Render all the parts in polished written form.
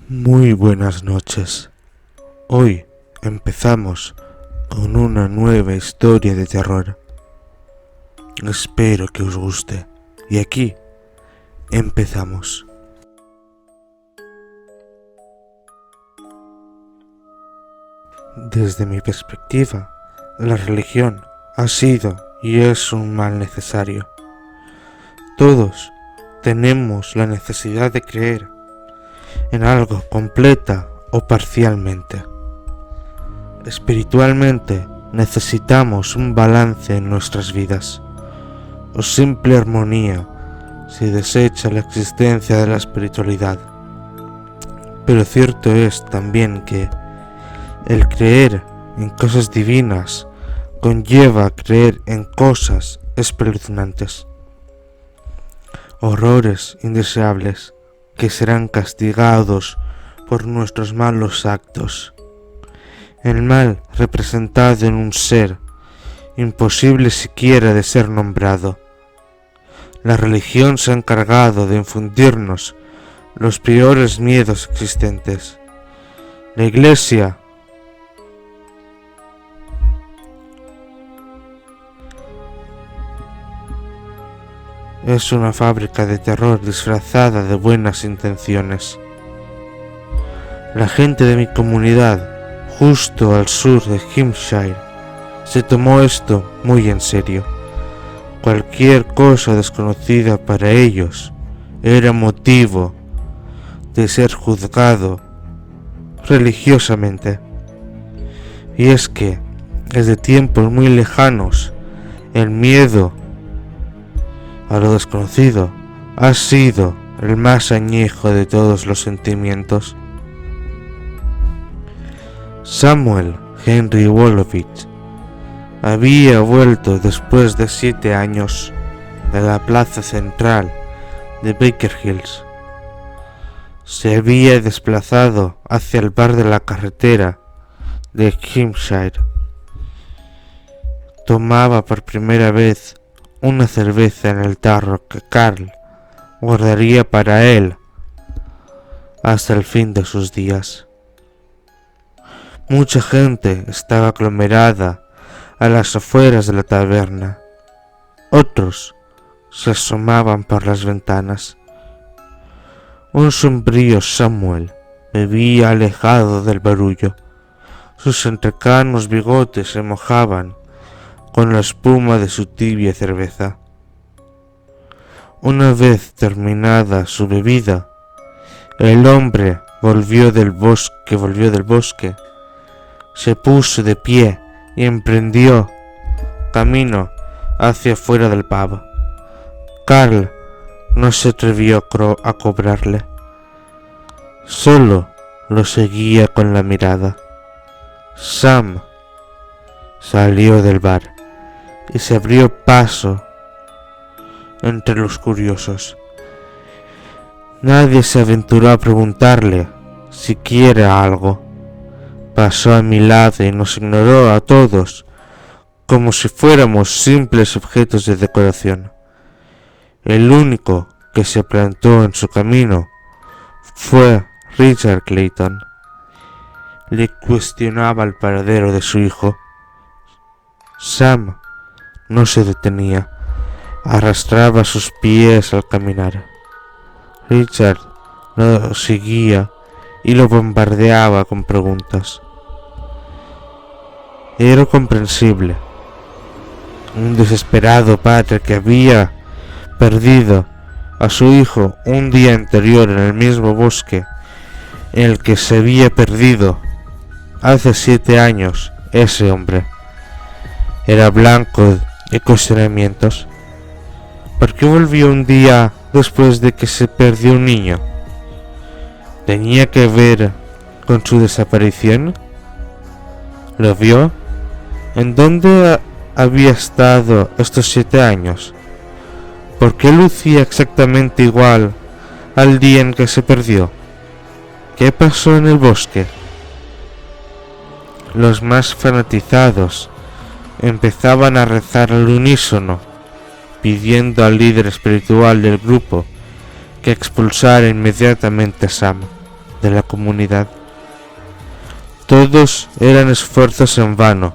Muy buenas noches. Hoy empezamos con una nueva historia de terror. Espero que os guste. Y aquí empezamos. Desde mi perspectiva, la religión ha sido y es un mal necesario. Todos tenemos la necesidad de creer en algo completa o parcialmente. Espiritualmente necesitamos un balance en nuestras vidas, o simple armonía si desecha la existencia de la espiritualidad. Pero cierto es también que el creer en cosas divinas conlleva creer en cosas espeluznantes, horrores indeseables que serán castigados por nuestros malos actos. El mal representado en un ser imposible siquiera de ser nombrado. La religión se ha encargado de infundirnos los peores miedos existentes. La Iglesia es una fábrica de terror disfrazada de buenas intenciones. La gente de mi comunidad, justo al sur de Hampshire, se tomó esto muy en serio. Cualquier cosa desconocida para ellos era motivo de ser juzgado religiosamente. Y es que, desde tiempos muy lejanos, el miedo a lo desconocido ha sido el más añejo de todos los sentimientos. Samuel Henry Wolowitz había vuelto después de 7 años de la plaza central de Baker Hills. Se había desplazado hacia el bar de la carretera de Hampshire. Tomaba por primera vez una cerveza en el tarro que Carl guardaría para él hasta el fin de sus días. Mucha gente estaba aglomerada a las afueras de la taberna. Otros se asomaban por las ventanas. Un sombrío Samuel bebía alejado del barullo. Sus entrecanos bigotes se mojaban con la espuma de su tibia cerveza. Una vez terminada su bebida, el hombre volvió del bosque, se puso de pie y emprendió camino hacia fuera del pub. Carl no se atrevió a cobrarle, solo lo seguía con la mirada. Sam salió del bar y se abrió paso entre los curiosos. Nadie se aventuró a preguntarle siquiera algo. Pasó a mi lado y nos ignoró a todos como si fuéramos simples objetos de decoración. El único que se plantó en su camino fue Richard Clayton. Le cuestionaba el paradero de su hijo. Sam no se detenía, arrastraba sus pies al caminar. Richard lo seguía y lo bombardeaba con preguntas. Era comprensible. Un desesperado padre que había perdido a su hijo un día anterior en el mismo bosque en el que se había perdido hace 7 años, ese hombre era blanco de cuestionamientos. ¿Por qué volvió un día después de que se perdió un niño? ¿Tenía que ver con su desaparición? ¿Lo vio? ¿En dónde había estado estos 7 años? ¿Por qué lucía exactamente igual al día en que se perdió? ¿Qué pasó en el bosque? Los más fanatizados empezaban a rezar al unísono, pidiendo al líder espiritual del grupo que expulsara inmediatamente a Sam. de la comunidad. Todos eran esfuerzos en vano,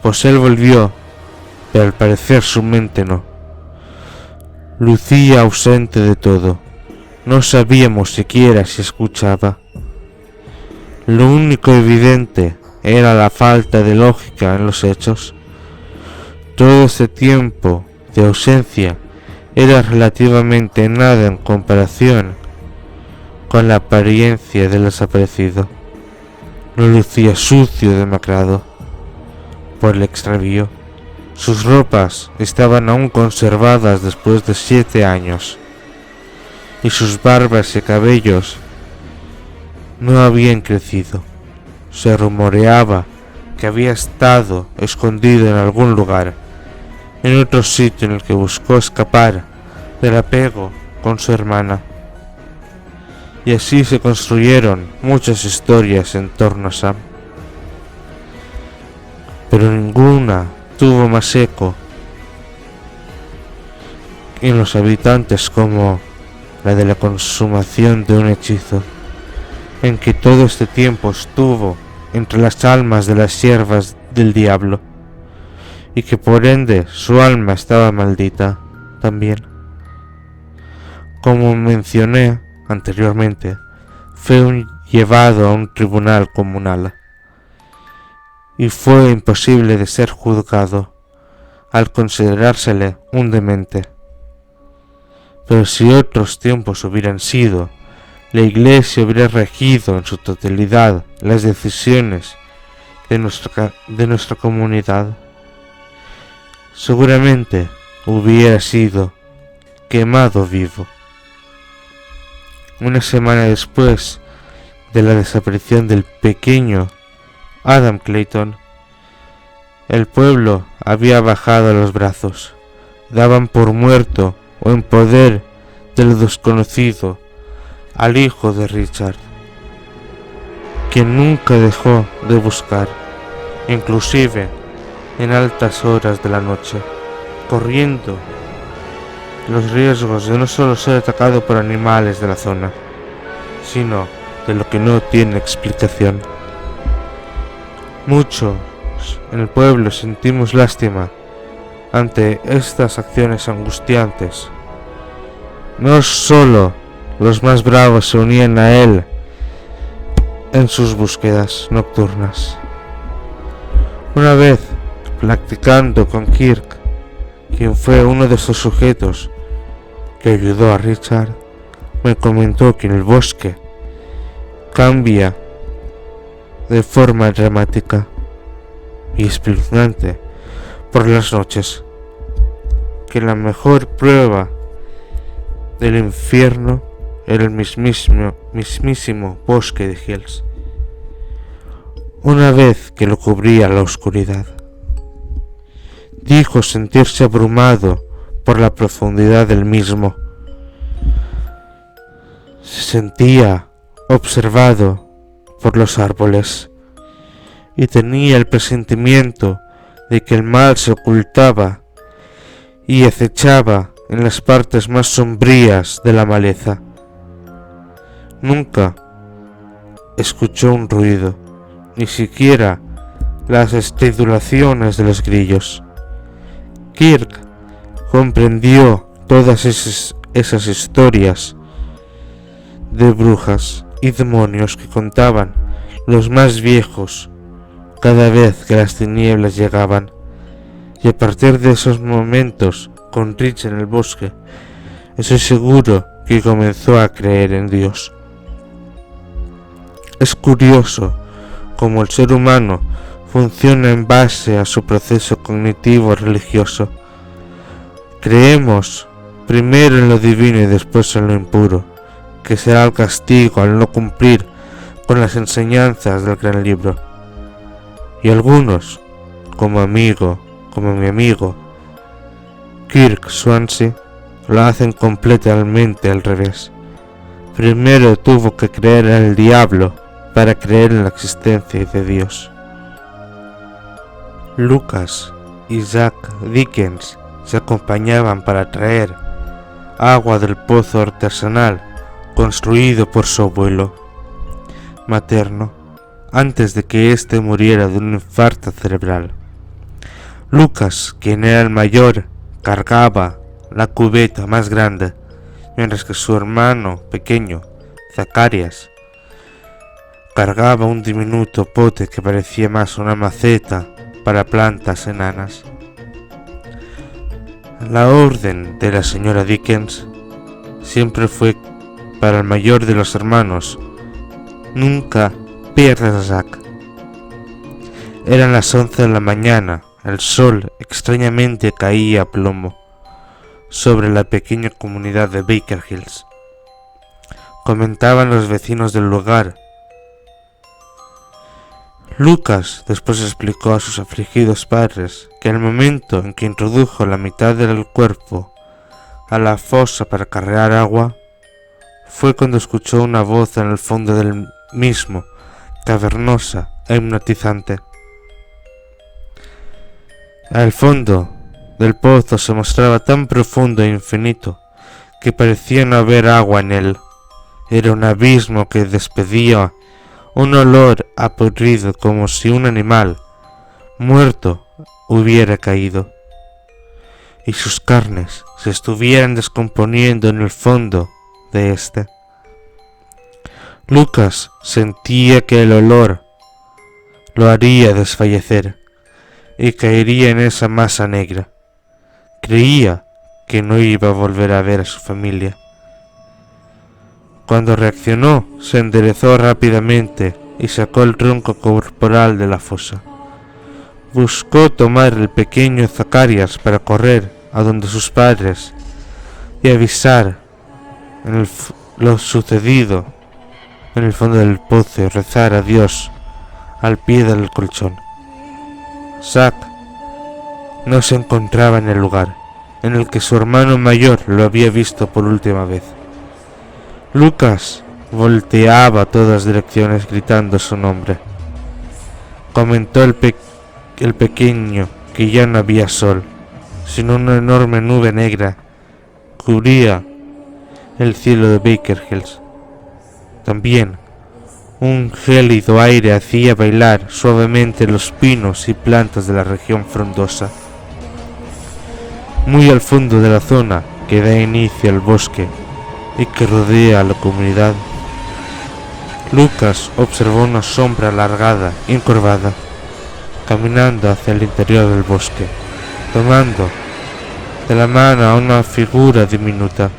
pues él volvió, pero al parecer su mente no. Lucía ausente de todo. No sabíamos siquiera si escuchaba. Lo único evidente era la falta de lógica en los hechos. Todo ese tiempo de ausencia era relativamente nada en comparación con la apariencia del desaparecido. No lucía sucio o demacrado por el extravío. Sus ropas estaban aún conservadas después de 7 años, y sus barbas y cabellos no habían crecido. Se rumoreaba que había estado escondido en algún lugar, en otro sitio en el que buscó escapar del apego con su hermana. Y así se construyeron muchas historias en torno a Sam, pero ninguna tuvo más eco en los habitantes como la de la consumación de un hechizo, en que todo este tiempo estuvo entre las almas de las siervas del diablo, y que por ende su alma estaba maldita también. Como mencioné anteriormente, fue llevado a un tribunal comunal y fue imposible de ser juzgado al considerársele un demente. Pero si otros tiempos hubieran sido, la Iglesia hubiera regido en su totalidad las decisiones de nuestra comunidad. Seguramente hubiera sido quemado vivo. Una semana después de la desaparición del pequeño Adam Clayton, el pueblo había bajado los brazos. Daban por muerto o en poder de lo desconocido al hijo de Richard, quien nunca dejó de buscar, inclusive en altas horas de la noche, corriendo los riesgos de no solo ser atacado por animales de la zona, sino de lo que no tiene explicación. Muchos en el pueblo sentimos lástima ante estas acciones angustiantes. No solo los más bravos se unían a él en sus búsquedas nocturnas. Una vez, platicando con Kirk, quien fue uno de esos sujetos que ayudó a Richard, me comentó que en el bosque cambia de forma dramática y espeluznante por las noches, que la mejor prueba del infierno era el mismísimo bosque de Hills, una vez que lo cubría la oscuridad. Dijo sentirse abrumado por la profundidad del mismo. Se sentía observado por los árboles y tenía el presentimiento de que el mal se ocultaba y acechaba en las partes más sombrías de la maleza. Nunca escuchó un ruido, ni siquiera las estridulaciones de los grillos. Kirk comprendió todas esas historias de brujas y demonios que contaban los más viejos cada vez que las tinieblas llegaban, y a partir de esos momentos, con Rich en el bosque, estoy seguro que comenzó a creer en Dios. Es curioso cómo el ser humano funciona en base a su proceso cognitivo religioso. Creemos primero en lo divino y después en lo impuro, que será el castigo al no cumplir con las enseñanzas del gran libro. Y algunos, como mi amigo Kirk Swansea, lo hacen completamente al revés. Primero tuvo que creer en el diablo para creer en la existencia de Dios. Lucas y Jack Dickens se acompañaban para traer agua del pozo artesanal construido por su abuelo. materno antes de que éste muriera de un infarto cerebral. Lucas, quien era el mayor, cargaba la cubeta más grande, mientras que su hermano pequeño, Zacarías, cargaba un diminuto pote que parecía más una maceta para plantas enanas. La orden de la señora Dickens siempre fue para el mayor de los hermanos: nunca pierdas a Zack. Eran las 11 de la mañana, el sol extrañamente caía a plomo sobre la pequeña comunidad de Baker Hills. Comentaban los vecinos del lugar. Lucas después explicó a sus afligidos padres que el momento en que introdujo la mitad del cuerpo a la fosa para cargar agua fue cuando escuchó una voz en el fondo del mismo, cavernosa e hipnotizante. El fondo del pozo se mostraba tan profundo e infinito que parecía no haber agua en él. Era un abismo que despedía un olor a podrido, como si un animal muerto hubiera caído y sus carnes se estuvieran descomponiendo en el fondo de este. Lucas sentía que el olor lo haría desfallecer y caería en esa masa negra. Creía que no iba a volver a ver a su familia. Cuando reaccionó, se enderezó rápidamente y sacó el tronco corporal de la fosa. Buscó tomar el pequeño Zacarías para correr a donde sus padres y avisar lo sucedido en el fondo del pozo y rezar a Dios al pie del colchón. Zack no se encontraba en el lugar en el que su hermano mayor lo había visto por última vez. Lucas volteaba a todas direcciones gritando su nombre. Comentó el pequeño que ya no había sol, sino una enorme nube negra cubría el cielo de Baker Hills. También un gélido aire hacía bailar suavemente los pinos y plantas de la región frondosa. Muy al fondo de la zona que da inicio al bosque y que rodea a la comunidad, Lucas observó una sombra alargada y encorvada, caminando hacia el interior del bosque, tomando de la mano a una figura diminuta,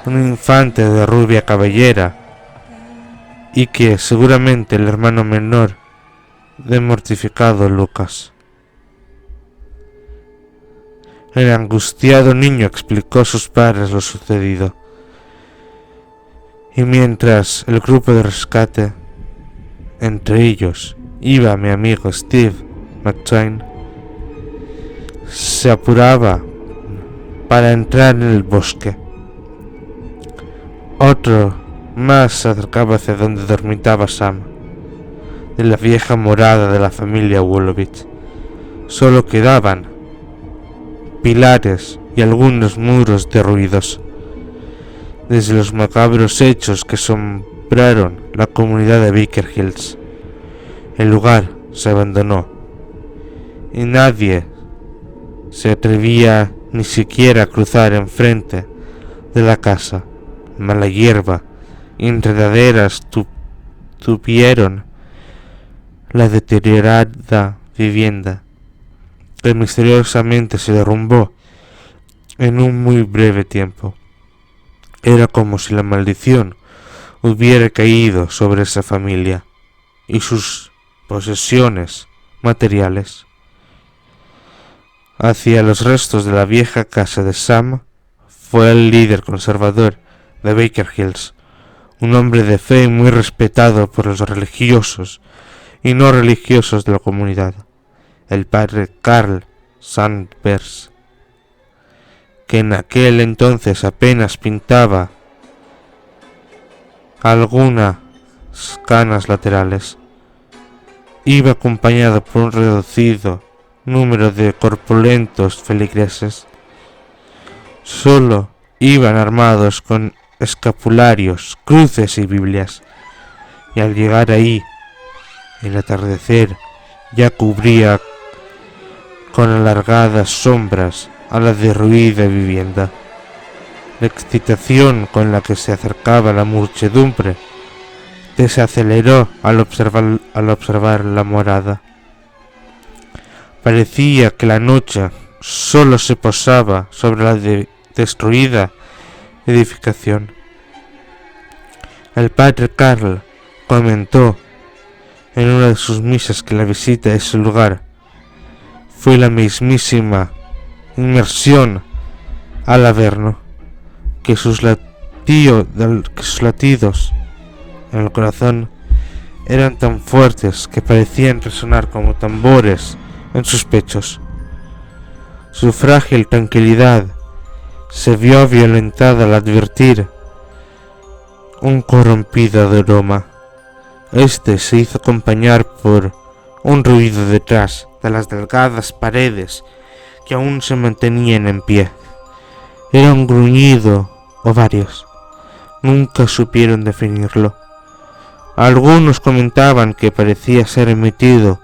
un infante de rubia cabellera, y que seguramente el hermano menor de mortificado Lucas. El angustiado niño explicó a sus padres lo sucedido, y mientras el grupo de rescate, entre ellos iba mi amigo Steve McSwain, se apuraba para entrar en el bosque, otro más se acercaba hacia donde dormitaba Sam, de la vieja morada de la familia Wolowitz. Solo quedaban pilares y algunos muros derruidos desde los macabros hechos que asombraron la comunidad de Baker Hills. El lugar se abandonó y nadie se atrevía ni siquiera a cruzar enfrente de la casa. Mala hierba y enredaderas tupieron la deteriorada vivienda, que misteriosamente se derrumbó en un muy breve tiempo. Era como si la maldición hubiera caído sobre esa familia y sus posesiones materiales. Hacia los restos de la vieja casa de Sam fue el líder conservador de Baker Hills, un hombre de fe muy respetado por los religiosos y no religiosos de la comunidad, el padre Carl Sanders, que en aquel entonces apenas pintaba algunas canas laterales. Iba acompañado por un reducido número de corpulentos feligreses. Solo iban armados con escapularios, cruces y Biblias, y al llegar ahí, el atardecer ya cubría con alargadas sombras a la derruida vivienda. La excitación con la que se acercaba la muchedumbre desaceleró al observar la morada. Parecía que la noche solo se posaba sobre la destruida edificación. El padre Karl comentó en una de sus misas que la visita a ese lugar fue la mismísima inmersión al Averno, que sus latidos en el corazón eran tan fuertes que parecían resonar como tambores en sus pechos. Su frágil tranquilidad se vio violentada al advertir un corrompido aroma. Este se hizo acompañar por un ruido detrás de las delgadas paredes que aún se mantenían en pie. Era un gruñido o varios. Nunca supieron definirlo. Algunos comentaban que parecía ser emitido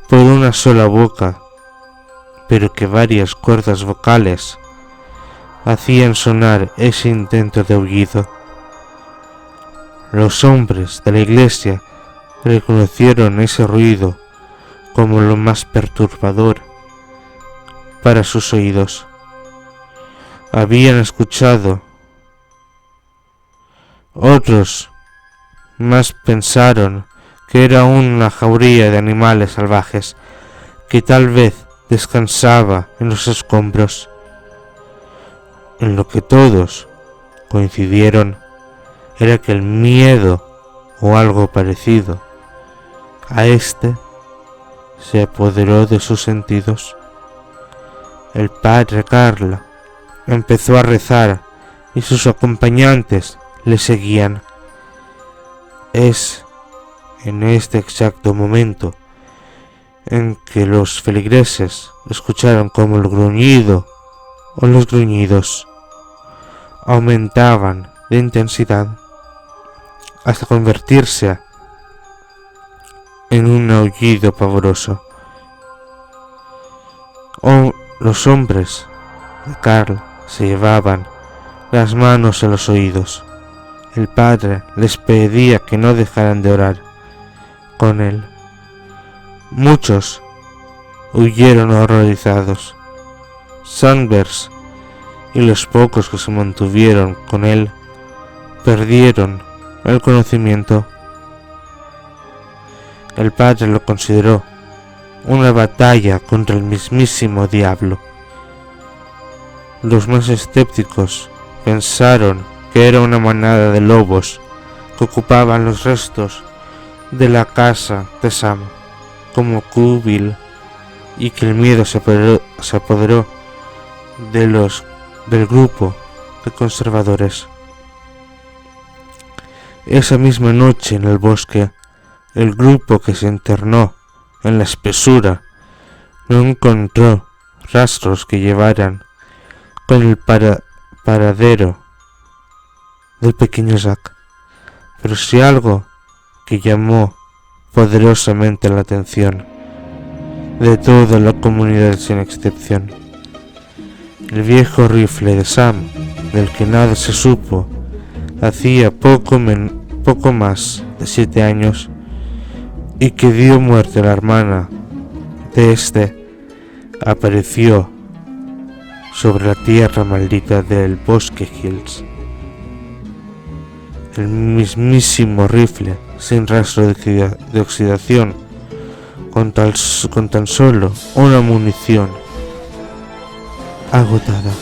por una sola boca, pero que varias cuerdas vocales hacían sonar ese intento de aullido. Los hombres de la iglesia reconocieron ese ruido como lo más perturbador para sus oídos. Habían escuchado. Otros más pensaron que era una jauría de animales salvajes que tal vez descansaba en los escombros. En lo que todos coincidieron era que el miedo o algo parecido a este se apoderó de sus sentidos. El padre Karl empezó a rezar y sus acompañantes le seguían. Es en este exacto momento en que los feligreses escucharon como el gruñido o los gruñidos aumentaban de intensidad hasta convertirse en un aullido pavoroso. Los hombres de Karl se llevaban las manos a los oídos. El padre les pedía que no dejaran de orar con él. Muchos huyeron horrorizados. Sanders y los pocos que se mantuvieron con él perdieron el conocimiento. El padre lo consideró una batalla contra el mismísimo diablo. Los más escépticos pensaron que era una manada de lobos que ocupaban los restos de la casa de Sam como Kubil y que el miedo se apoderó del grupo de conservadores. Esa misma noche en el bosque, el grupo que se internó en la espesura no encontró rastros que llevaran con el paradero del pequeño Zack, pero sí algo que llamó poderosamente la atención de toda la comunidad sin excepción. El viejo rifle de Sam, del que nada se supo, hacía poco más de 7 años, y que dio muerte a la hermana de este, apareció sobre la tierra maldita del Bosque Hills. El mismísimo rifle sin rastro de oxidación, con tan solo una munición agotada.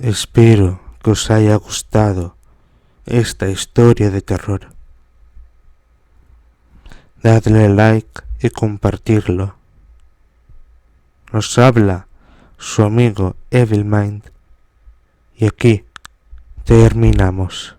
Espero que os haya gustado esta historia de terror. Dadle like y compartirlo. Nos habla su amigo Evil Mind y aquí terminamos.